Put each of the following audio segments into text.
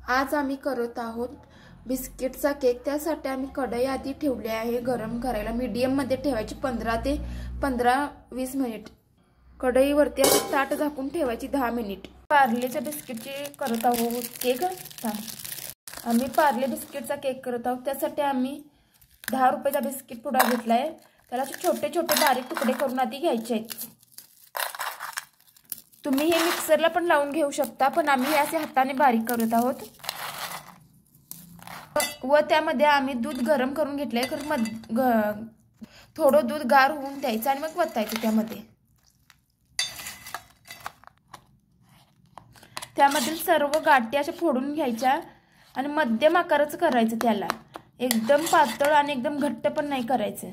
आज आम्ही करत आहोत बिस्किटचा केक। त्यासाठी आम्ही कढई आधी ठेवली आहे गरम करायला। मीडियम मध्ये ठेवायची 15 ते 20 मिनिट। कढईवरती ताट झाकून ठेवायची 10 मिनिट। पार्लेच्या बिस्किटची करत आहोत केक। आम्ही पार्ले बिस्किटचा केक करत आहोत। त्यासाठी आम्ही 10 रुपयाचा बिस्किट पुडा घेतलाय। त्याला छोटे छोटे बारीक तुकडे करून आधी घ्यायचे आहेत। तुम्ही हे मिक्सरला पण लावून घेऊ शकता, पण आम्ही हे असे हाताने बारीक करत आहोत। व त्यामध्ये आम्ही दूध गरम करून घेतलंय। थोडं दूध गार होऊन द्यायचं आणि मग वतायचं त्यामध्ये। त्यामधील सर्व गाठी अशा फोडून घ्यायच्या आणि मध्यम आकाराचं करायचं त्याला। एकदम पातळ आणि एकदम घट्ट पण नाही करायचं।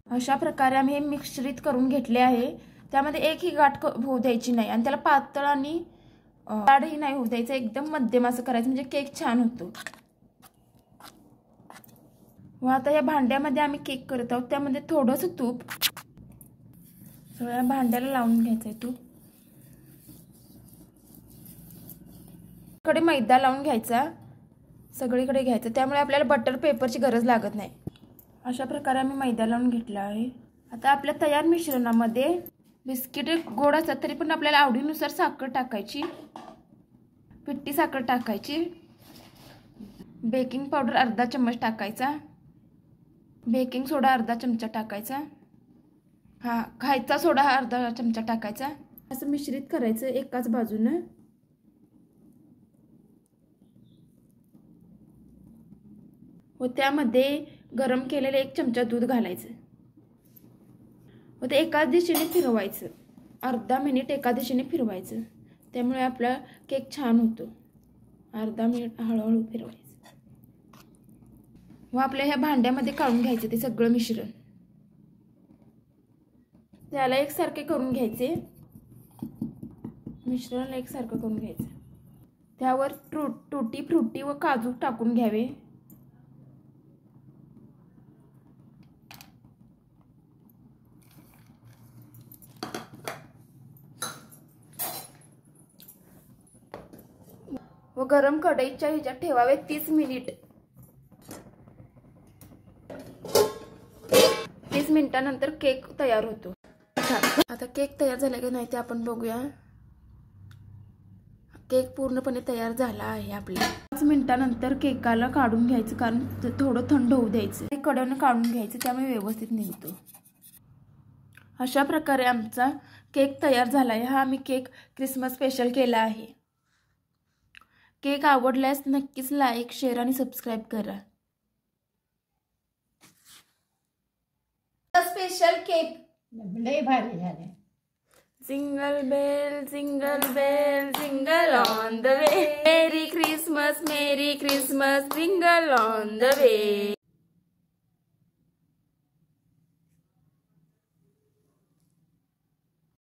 अशा प्रकारे आम्ही हे मिश्रित करून घेतले आहे। त्यामध्ये एकही गाठ होऊ द्यायची नाही आणि त्याला पातळ आणि जाडही नाही होऊ द्यायचं। एकदम मध्यम असं करायचं म्हणजे केक छान होतो। व आता या भांड्यामध्ये आम्ही केक करत आहोत। त्यामध्ये थोडंसं तूप सगळ्या भांड्याला लावून घ्यायचंय। तूप कडे मैदा लावून घ्यायचा, सगळीकडे घ्यायचं। त्यामुळे आपल्याला बटर पेपरची गरज लागत नाही। अशा प्रकारे आम्ही मैदा लावून घेतला आहे। आता आपल्या तयार मिश्रणामध्ये बिस्किट गोड असतात तरी पण आपल्याला आवडीनुसार साखर टाकायची, पिठी साखर टाकायची, बेकिंग पावडर अर्धा चम्मच टाकायचा, बेकिंग सोडा अर्धा चमचा टाकायचा, खायचा सोडा अर्धा चमचा टाकायचा। असं मिश्रित करायचं एकाच बाजूने। व त्यामध्ये गरम केलेले 1 चमचा दूध घालायचं व ते एकाच दिशेने फिरवायचं। अर्धा मिनिट एका दिशेने फिरवायचं, त्यामुळे आपला केक छान होतो। अर्धा मिनिट हळूहळू फिरवायचं व आपल्या ह्या भांड्यामध्ये काढून घ्यायचं ते सगळं मिश्रण। त्याला एकसारखे करून घ्यायचे, मिश्रणाला एकसारखं करून घ्यायचं। त्यावर टुटी फ्रुटी व काजू टाकून घ्यावे। व गरम कढईच्या ह्याच्यात ठेवावे 30 मिनिट। 30 मिनिटांनंतर केक तयार होतो। आता केक तयार झाला की नाही ते आपण बघूया। केक पूर्णपणे तयार झाला आहे आपला। 5 मिनिटांनंतर केकाला काढून घ्यायचं, कारण थोडं थंड होऊ द्यायचं। कढईने काढून घ्यायचं, त्यामुळे व्यवस्थित निघतो। अशा प्रकारे आमचा केक तयार झाला आहे। हा आम्ही केक क्रिसमस स्पेशल केला आहे। केक आवडल्यास नक्कीच लाईक, शेअर आणि सबस्क्राइब करा। स्पेशल केक लय भारी झाले। Jingle bell jingle bell jingle on the way, merry Christmas jingle on the way.